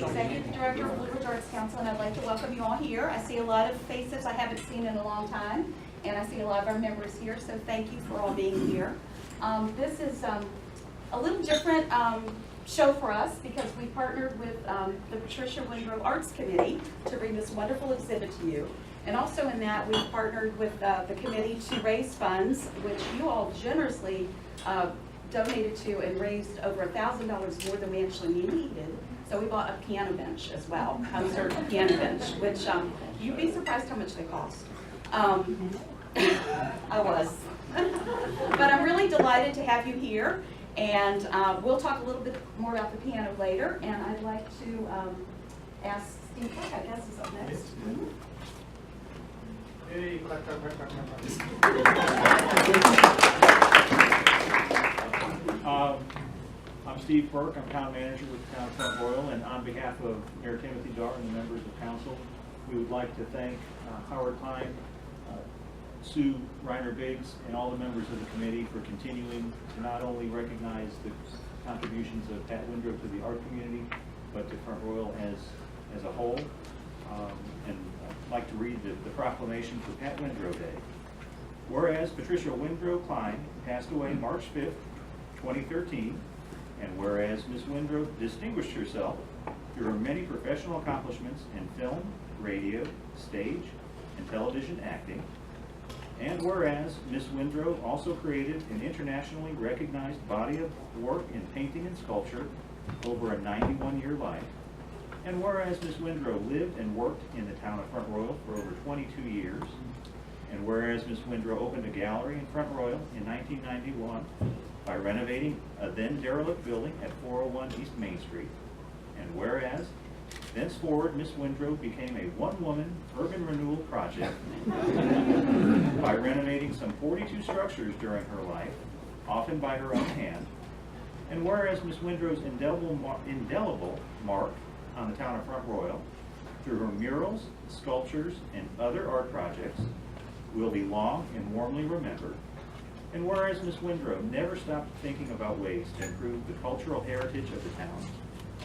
Executive Director of Blue Ridge Arts Council, and I'd like to welcome you all here. I see a lot of faces I haven't seen in a long time, and I see a lot of our members here, so thank you for all being here. This is a little different show for us because we partnered with the Patricia Windrow Arts Committee to bring this wonderful exhibit to you. And also in that, we partnered with the committee to raise funds, which you all generously donated to and raised over $1,000 more than we actually needed. So we bought a piano bench as well, concert piano bench, which you'd be surprised how much they cost. I was. But I'm really delighted to have you here, and we'll talk a little bit more about the piano later, and I'd like to ask Steve Burke, I guess, is up next. Hey, I'm Steve Burke. I'm town manager with the town of Front Royal, and on behalf of Mayor Timothy Dar and the members of council, we would like to thank Howard Klein, Sue Reiner-Biggs, and all the members of the committee for continuing to not only recognize the contributions of Pat Windrow to the art community, but to Front Royal as a whole. And I'd like to read the proclamation for Pat Windrow Day. Whereas Patricia Windrow Klein passed away March 5th, 2013, and whereas Ms. Windrow distinguished herself through her many professional accomplishments in film, radio, stage, and television acting, and whereas Ms. Windrow also created an internationally recognized body of work in painting and sculpture over a 91-year life, and whereas Ms. Windrow lived and worked in the town of Front Royal for over 22 years, and whereas Ms. Windrow opened a gallery in Front Royal in 1991 by renovating a then derelict building at 401 East Main Street, and whereas thenceforward Ms. Windrow became a one-woman urban renewal project by renovating some 42 structures during her life, often by her own hand, and whereas Ms. Windrow's indelible mark on the town of Front Royal through her murals, sculptures, and other art projects will be long and warmly remembered, and whereas Ms. Windrow never stopped thinking about ways to improve the cultural heritage of the town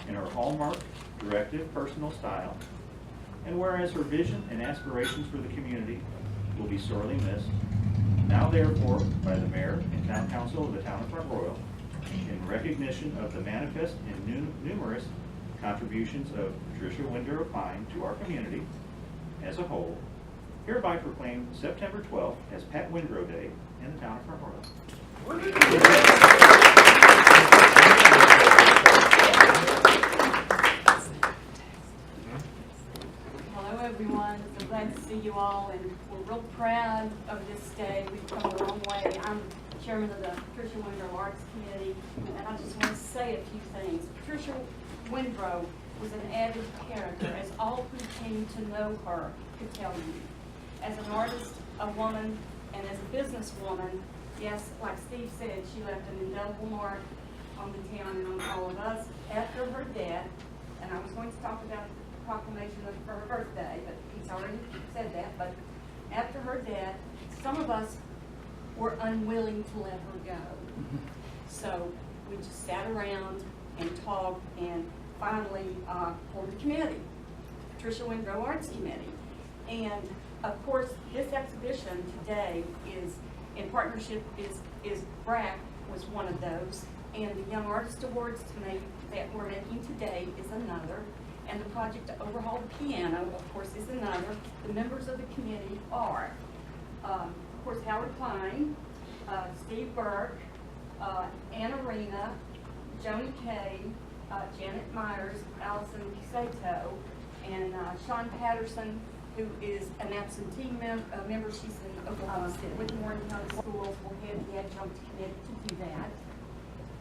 in her hallmark, directive, personal style, and whereas her vision and aspirations for the community will be sorely missed, now therefore, by the Mayor and Town Council of the Town of Front Royal, in recognition of the manifest and numerous contributions of Patricia Windrow Klein to our community as a whole, hereby proclaim September 12th as Pat Windrow Day in the town of Front Royal. Hello everyone, so glad to see you all, and we're real proud of this day. We've come a long way. I'm chairman of the Patricia Windrow Arts Committee, and I just want to say a few things. Patricia Windrow was an avid character, as all who came to know her could tell you. As an artist, a woman, and as a businesswoman, yes, like Steve said, she left an indelible mark on the town and on all of us. After her death, and I was going to talk about the proclamation for her birthday, but he's already said that, but after her death, some of us were unwilling to let her go. So we just sat around and talked and finally formed a committee, Patricia Windrow Arts Committee. And of course, this exhibition today is in partnership, is BRAC was one of those, and the Young Artist Awards that we're making today is another, and the project to overhaul the piano, of course, is another. The members of the committee are, of course, Howard Klein, Steve Burke, Anna Rena, Joni Kay, Janet Myers, Allison Pisato, and Sean Patterson, who is an absentee member. She's in Oklahoma City with Warren County Schools. We'll head the adjunct committee to do that.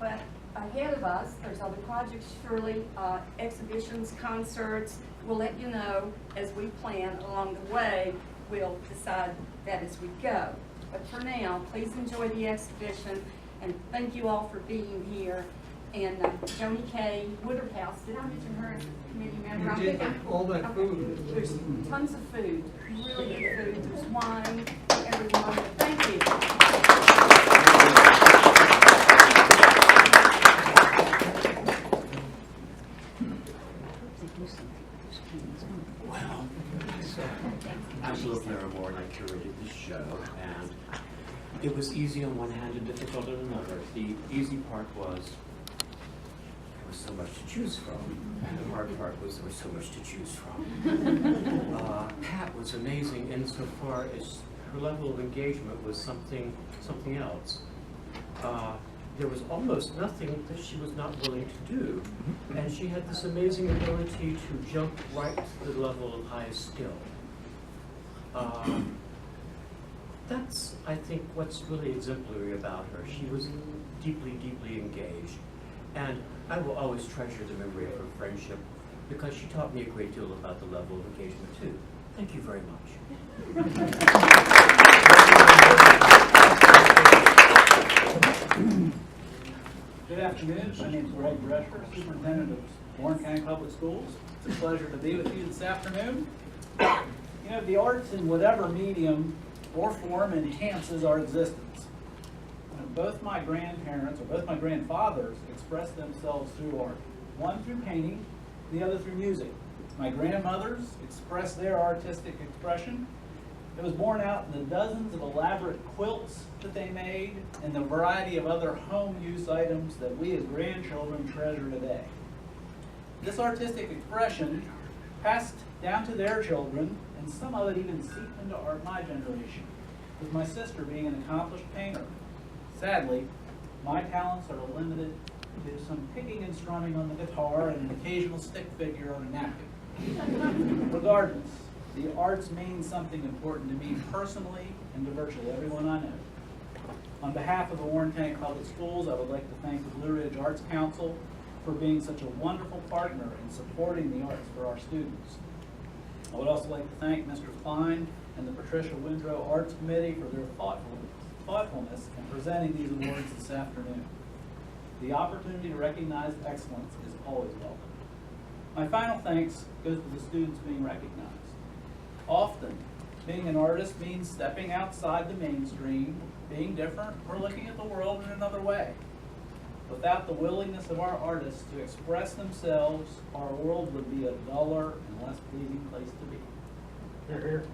But ahead of us, there's other projects, surely, exhibitions, concerts. We'll let you know as we plan along the way. We'll decide that as we go. But for now, please enjoy the exhibition, and thank you all for being here. And Joni Kay Woodhouse, did I mention her as a committee member? You did all that food. There's tons of food, really good food. There's wine, everyone. Thank you. I'm Will Claremore, and I curated this show, and it was easy on one hand and difficult on another. The easy part was there was so much to choose from, and the hard part was there was so much to choose from. Pat was amazing insofar as her level of engagement was something else. There was almost nothing that she was not willing to do, and she had this amazing ability to jump right to the level of highest skill. That's, I think, what's really exemplary about her. She was deeply, deeply engaged, and I will always treasure the memory of her friendship because she taught me a great deal about the level of engagement, too. Thank you very much. Good afternoon. My name is Selei Buracker, Superintendent of Warren County Public Schools. It's a pleasure to be with you this afternoon. You know, the arts in whatever medium or form enhances our existence. Both my grandparents, or both my grandfathers, expressed themselves through art. One through painting, the other through music. My grandmothers expressed their artistic expression. It was borne out in the dozens of elaborate quilts that they made and the variety of other home use items that we as grandchildren treasure today. This artistic expression passed down to their children, and some of it even seeped into my generation, with my sister being an accomplished painter. Sadly, my talents are limited to some picking and strumming on the guitar and an occasional stick figure on a napkin. Regardless, the arts mean something important to me personally and to virtually everyone I know. On behalf of the Warren County Public Schools, I would like to thank the Blue Ridge Arts Council for being such a wonderful partner in supporting the arts for our students. I would also like to thank Mr. Klein and the Patricia Windrow Arts Committee for their thoughtfulness in presenting these awards this afternoon. The opportunity to recognize excellence is always welcome. My final thanks goes to the students being recognized. Often, being an artist means stepping outside the mainstream, being different, or looking at the world in another way. Without the willingness of our artists to express themselves, our world would be a duller and less pleasing place to be. Hear, hear.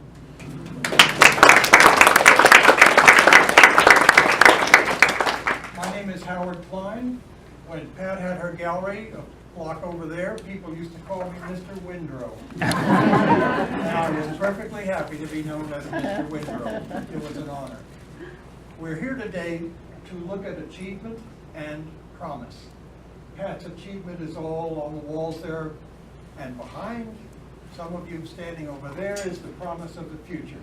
My name is Howard Klein. When Pat had her gallery a block over there, people used to call me Mr. Windrow. And I was perfectly happy to be known as Mr. Windrow. It was an honor. We're here today to look at achievement and promise. Pat's achievement is all along the walls there, and behind some of you standing over there is the promise of the future.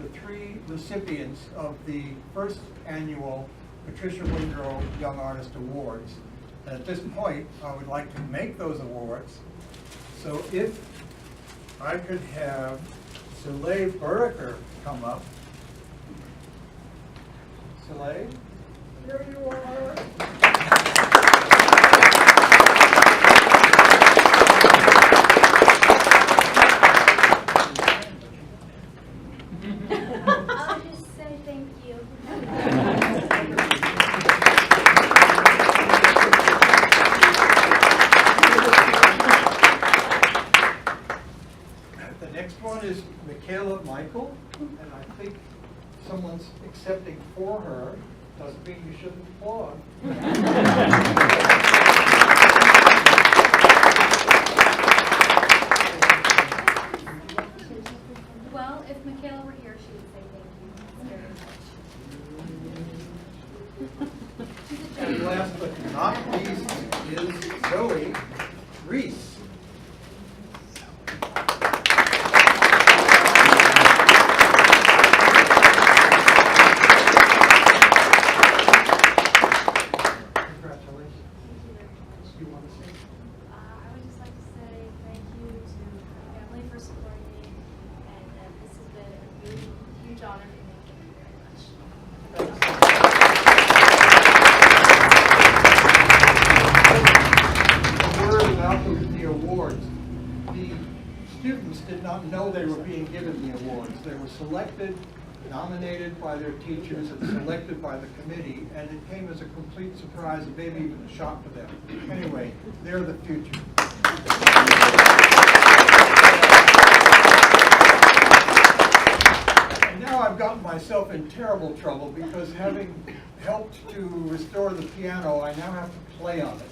The 3 recipients of the first annual Patricia Windrow Young Artist Awards. And at this point, I would like to make those awards. So if I could have Selei Buracker come up. Selei, here you are. I'll just say thank you. The next one is Mikayla Michael, and I think someone's accepting for her. Doesn't mean you shouldn't applaud. Well, if Mikayla were here, she would say thank you very much. And last but not least is Zoe Reese. I would just like to say thank you to my family for supporting me, and this has been a really huge honor for me. Thank you very much. A word about the awards. The students did not know they were being given the awards. They were selected, nominated by their teachers, and selected by the committee, and it came as a complete surprise and maybe even a shock to them. Anyway, they're the future. I've gotten myself in terrible trouble because having helped to restore the piano, I now have to play on it.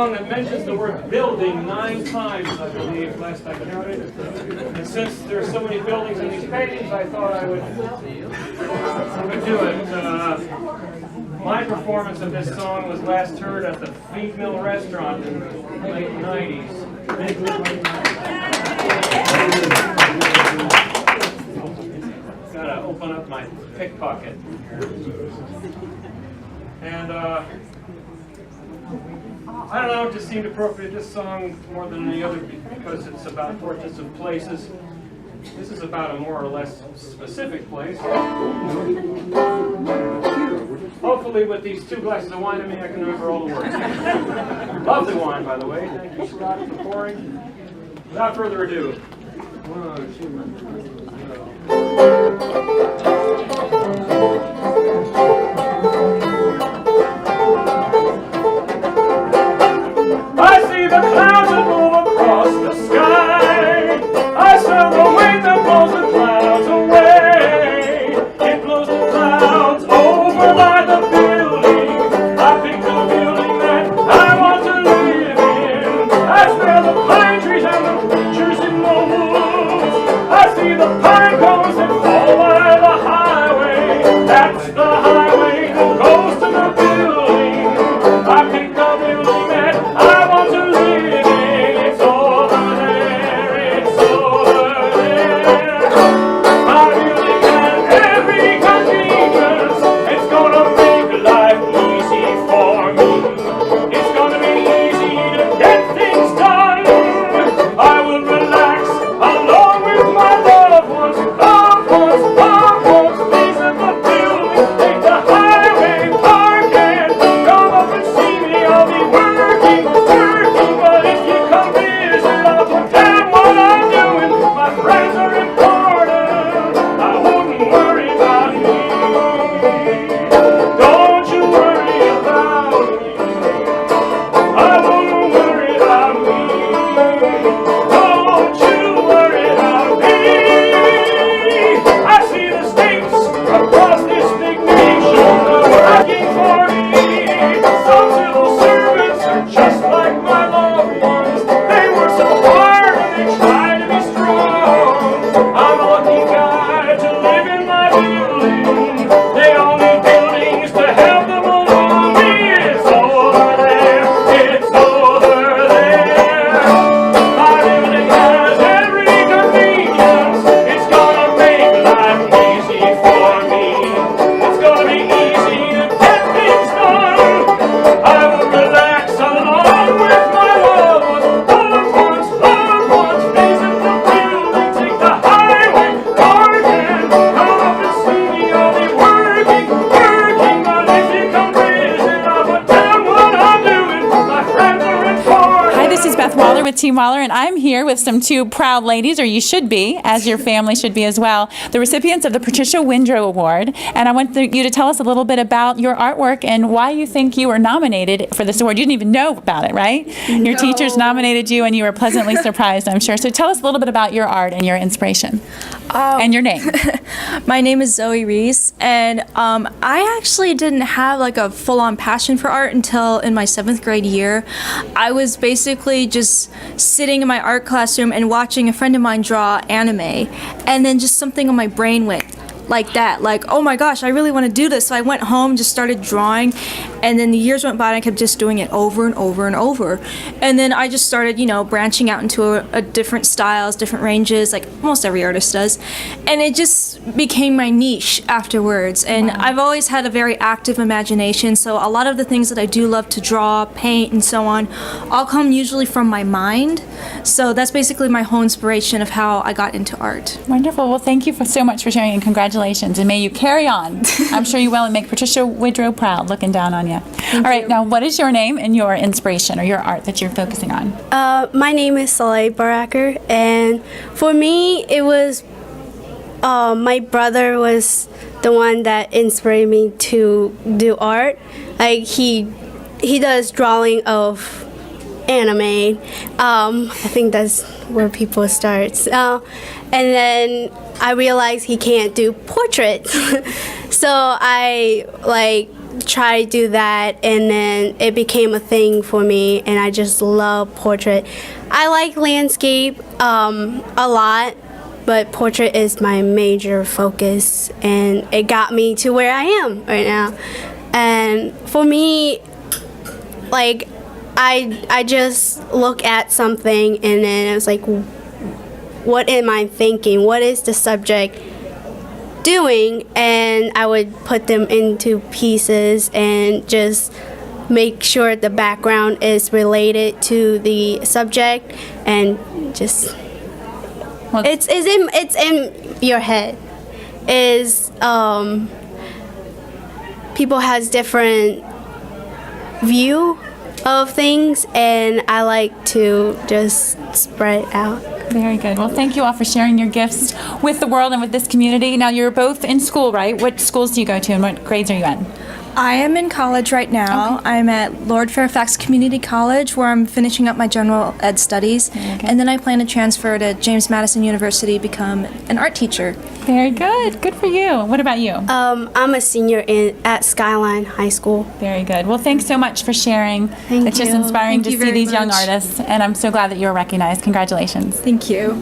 song that mentions the word building 9 times, I believe, last I counted. And since there's so many buildings in these paintings, I thought I would do it. My performance of this song was last heard at the Feed Mill Restaurant in the late 90s. Gotta open up my pickpocket. And I don't know, it just seemed appropriate, this song more than any other because it's about portraits of places. This is about a more or less specific place. Hopefully with these 2 glasses of wine in me, I can remember all the words. Lovely wine, by the way. Thank you, Scott, for pouring. Without further ado. 1, 2, 3. I see the clouds that move across the sky. I smell the wind that blows the clouds away. It blows the clouds over by the building. I pick the building that I want to live in. I smell the pine trees and the creatures in the woods. I see the pine cones that fall by the highway. That's the highway that goes to the building. I pick the building that I want to live in. It's over there, it's over there. My building has every convenience. It's gonna make life easy for me. It's gonna be easy to get things done. I will relax along with my loved ones. Loved ones, loved ones. Visit the building, take the highway, park and come up and see me. I'll be working, but if you come visit, I'll put down what I'm doing. My friends are important. I wouldn't worry about me. Don't you worry about me. I wouldn't worry about me. Don't you worry about me. I see the states across this big nation working for me. Some civil servants are just like my loved ones. They work so hard and they try to be strong. I'm a lucky guy to live in my building. They all need buildings to help them along. It's over there, it's over there. My building has every convenience. It's gonna make life easy for me. It's gonna be easy to get things done. I will relax along with my loved ones. Loved ones, loved ones. Visit the building, take the highway, park and come up and see me. I'll be working, but if you come visit, I'll put down what I'm doing. My friends are important. Hi, this is Beth Waller with Team Waller, and I'm here with some 2 proud ladies, or you should be, as your family should be as well, the recipients of the Patricia Windrow Award. And I want you to tell us a little bit about your artwork and why you think you were nominated for this award. You didn't even know about it, right? Your teachers nominated you, and you were pleasantly surprised, I'm sure. So tell us a little bit about your art and your inspiration, and your name. My name is Zoe Reese, and I actually didn't have like a full-on passion for art until in my 7th grade year. I was basically just sitting in my art classroom and watching a friend of mine draw anime, and then just something on my brain went like that, like, oh my gosh, I really want to do this. So I went home, just started drawing, and then the years went by and I kept just doing it over and over and over. And then I just started, branching out into a different styles, different ranges, like almost every artist does. And it just became my niche afterwards. And I've always had a very active imagination, so a lot of the things that I do love to draw, paint, and so on, all come usually from my mind. So that's basically my whole inspiration of how I got into art. Wonderful. Well, thank you so much for sharing, and congratulations. And may you carry on. I'm sure you will, and make Patricia Windrow proud, looking down on you. All right, now what is your name and your inspiration or your art that you're focusing on? My name is Selei Buracker, and for me, it was my brother was the one that inspired me to do art. Like he does drawing of anime. I think that's where people start. And then I realized he can't do portraits, so I try to do that, and then it became a thing for me, and I just love portrait. I like landscape a lot, but portrait is my major focus, and it got me to where I am right now. And for me, like, I just look at something, and then it was like, what am I thinking? What is the subject doing? And I would put them into pieces and just make sure the background is related to the subject, and just it's in your head. People has different view of things, and I like to just spread it out. Very good. Well, thank you all for sharing your gifts with the world and with this community. Now, you're both in school, right? What schools do you go to, and what grades are you in? I am in college right now. Okay. I'm at Lord Fairfax Community College, where I'm finishing up my general ed studies. Okay. And then I plan to transfer to James Madison University, become an art teacher. Very good. Good for you. What about you? I'm a senior at Skyline High School. Very good. Well, thanks so much for sharing. Thank It's just you. inspiring Thank you to see very these young much. artists, and I'm so glad that you were recognized. Congratulations. Thank you.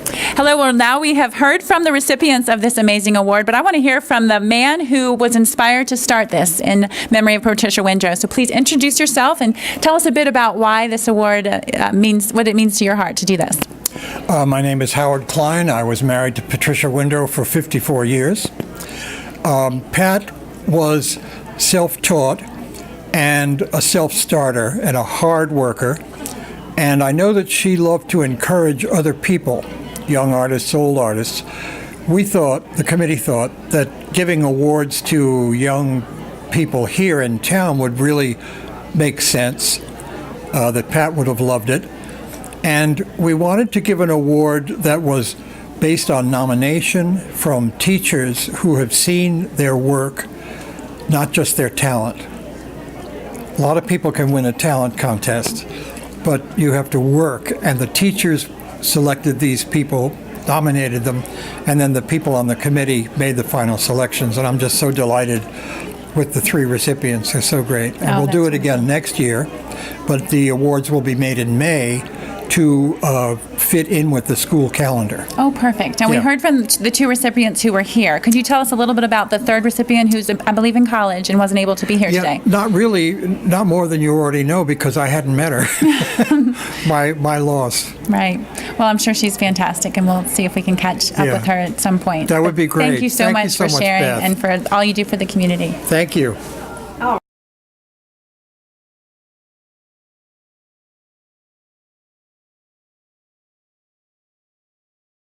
Hello, well, now we have heard from the recipients of this amazing award, but I want to hear from the man who was inspired to start this in memory of Patricia Windrow. So please introduce yourself and tell us a bit about why this award means, what it means to your heart to do this. My name is Howard Klein. I was married to Patricia Windrow for 54 years. Pat was self-taught and a self-starter and a hard worker. And I know that she loved to encourage other people, young artists, old artists. We thought, the committee thought, that giving awards to young people here in town would really make sense, that Pat would have loved it. And we wanted to give an award that was based on nomination from teachers who have seen their work, not just their talent. A lot of people can win a talent contest, but you have to work, and the teachers selected these people, nominated them, and then the people on the committee made the final selections, and I'm just so delighted with the 3 recipients. They're so great. And we'll do it again next year, but the awards will be made in May to fit in with the school calendar. Oh, perfect. And we Yeah. heard from the 2 recipients who were here. Could you tell us a little bit about the 3rd recipient who's, I believe, in college and wasn't able to be here today? Not really, not more than you already know, because I hadn't met her. My loss. Right. Well, I'm sure she's fantastic, and we'll see if we can catch up Yeah. with her at some point. That would be But Thank great. you so Thank you much so for much, sharing Beth. and for all you do for the community. Thank you.